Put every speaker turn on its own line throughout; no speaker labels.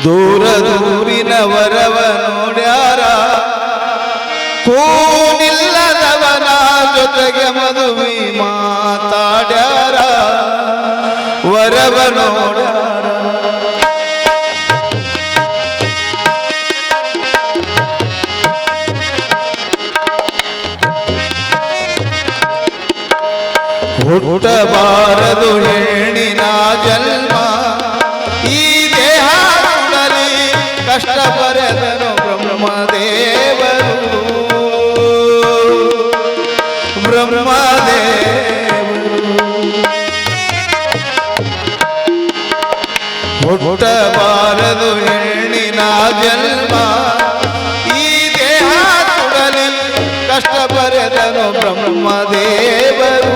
ದೂರ ದೂರಿನ ವರವ ನೋಡ್ಯಾರ, ಕೂನಿಲ್ಲದವನ ಜೊತೆಗೆ ಮದುವೆ ಮಾತಾಡ್ಯಾರ. ವರವ ನೋಡ್ಯಾರ, ಹುಟ್ಟಬಾರದು ಹೆಣ್ಣಿನ ಜನ್ಮ, ಈ ದೇಹ ಉಡಲಿ ಕಷ್ಟ ಬರೆದನು ಬ್ರಹ್ಮದೇವರು. ಹುಟ್ಟಬಾರದು ಹೆಣ್ಣಿನ ಜನ್ಮ, ಈ ದೇಹ ಉಡಲಿ ಕಷ್ಟ ಬರೆದನು ಬ್ರಹ್ಮದೇವರು.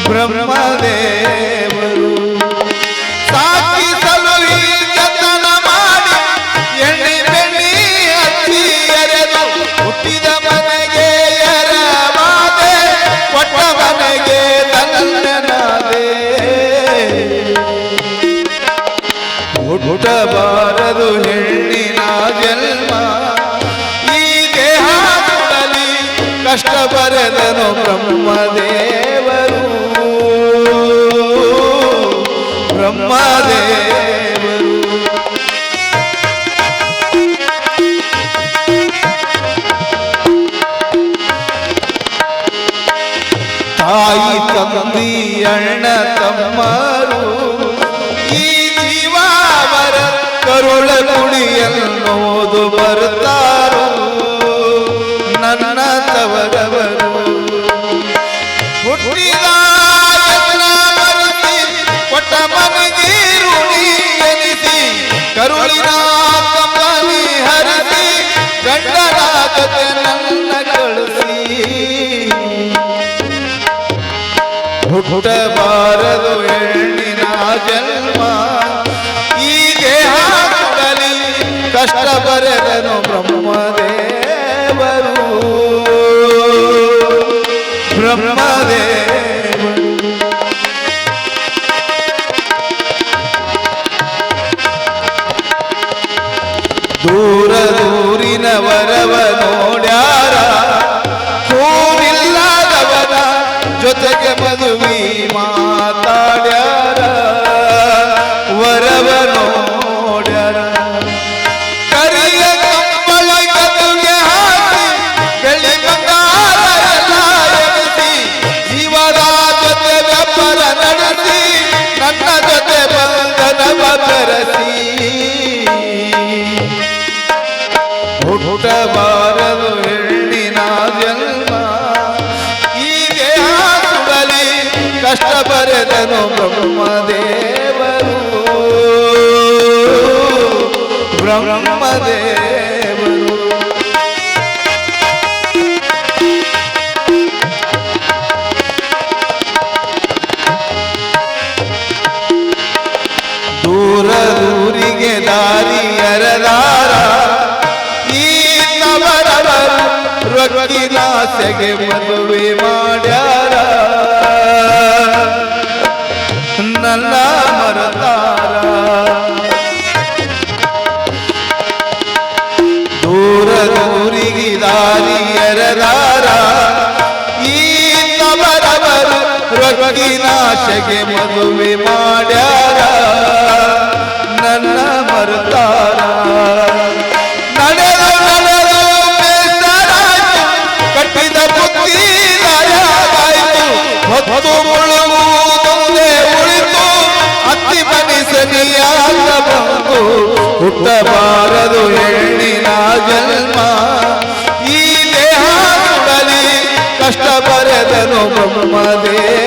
ಬ್ರಹ್ಮದೇವರು ಸಾಕಿಸಲು ಈ ಜತನ ಮಾಡಿ, ಎಣ್ಣೆ ಬೆಣ್ಣಿ ಹಚ್ಚಿ ಎರೆದು ಹುಟ್ಟಿದ ಮನೆಗೆ ಎರವಾದೆ, ಕೊಟ್ಟ ಮನೆಗೆ ತನ್ನನಾದೆ. ಹುಟ್ಟಬಾರದು ಹೆಣ್ಣಿನ ಜನ್ಮ, ಈ ದೇಹ ಕೊಡಲಿ ಕಷ್ಟ ಬರೆದನು ಬ್ರಹ್ಮದೇವರು. ಬ್ರಹ್ಮದೇವರು ತಾಯಿ ತಂದಿ ಅಣ್ಣ ತಮ್ಮರು, ಈ ಜೀವಾವರ ಕರುಳ ಕುಡಿಯನ್ನೋದು ಬರ್ತಾರೋ ನನ್ನ ತವರವರು. ಹುಟ್ಟಿದ ಕೊಟ್ಟ ಮನೆಗೆ ಋಣಿ ಎನಿಸಿ, ಕರುಳಿನ ಕಂಬನಿ ಹರಿಸಿ, ಗಂಡನ ಜೊತೆ ನನ್ನ ಕಳಿಸಿ. ಹುಟ್ಟಬಾರದು ಹೆಣ್ಣಿನ ಜನ್ಮ, ಈ ದೇಹ ಕೊಡಲಿ ಕಷ್ಟ ಬರೆದನು ಬ್ರಹ್ಮದೇವರು. ಬ್ರಹ್ಮದೇವರು ದೂರ ದೂರಿನ ವರವ ನೋಡ್ಯಾರ, ಕೂನಿಲ್ಲದವನ ಜೊತೆಗೆ ಮದುವೆ ಮಾತಾಡ್ಯಾರ. ವರವ ನೋಡ್ಯಾರ, ಕರಿಯ ಕಂಬಳ ಕದುಗೆ ಹಾಕಿ, ಬೆಳ್ಳಿ ಬಂಗಾರ ಎಲ್ಲ ಎನಿಸಿ, ಜೀವದ ಜೊತೆ ವ್ಯಾಪಾರ ನಡೆಸಿ, ನನ್ನ ಜೊತೆ ಬಂಧನವ ಬೆರೆಸಿ. ಹುಟ್ಟಬಾರದು ಹೆಣ್ಣಿನ ಜನ್ಮ, ಈ ದೇಹ ಸುಡಲಿ ಕಷ್ಟ ಬರೆದನು ಬ್ರಹ್ಮದೇವರು. ಬ್ರಹ್ಮದೇವರು ದೂರ ದೂರಿಗೆ ದಾರಿ ಎರೆದಾರ, ರೊಕ್ಕಿನಾಸೆಗೆ ಮದುವೆ ಮಾಡ್ಯಾರ. ನನ್ನ ಮರತಾರ, ದೂರ ದೂರಿಗೆ ದಾರಿ ಎರೆದಾರ, ಈ ತವರವರು ರೊಕ್ಕಿನಾಸೆಗೆ ಮದುವೆ ಮಾಡ್ಯಾರ. ನನ್ನ ಮರತಾರ, ಕಟ್ಟಿದ ಬುದ್ಧಿ ದಾಯಾಗಾಯಿತು, ಹೊತ್ತು ಮುಳುಗುವುದೊಂದೇ ಉಳಿತು, ಅತ್ತಿ ಮನಿಸನಿಯಾಗ ಬಂದು. ಹುಟ್ಟಬಾರದು ಹೆಣ್ಣಿನ ಜನ್ಮ, ಈ ದೇಹ ಕೊಡಲಿ ಕಷ್ಟ ಬರೆದನು ಬ್ರಹ್ಮದೇವ.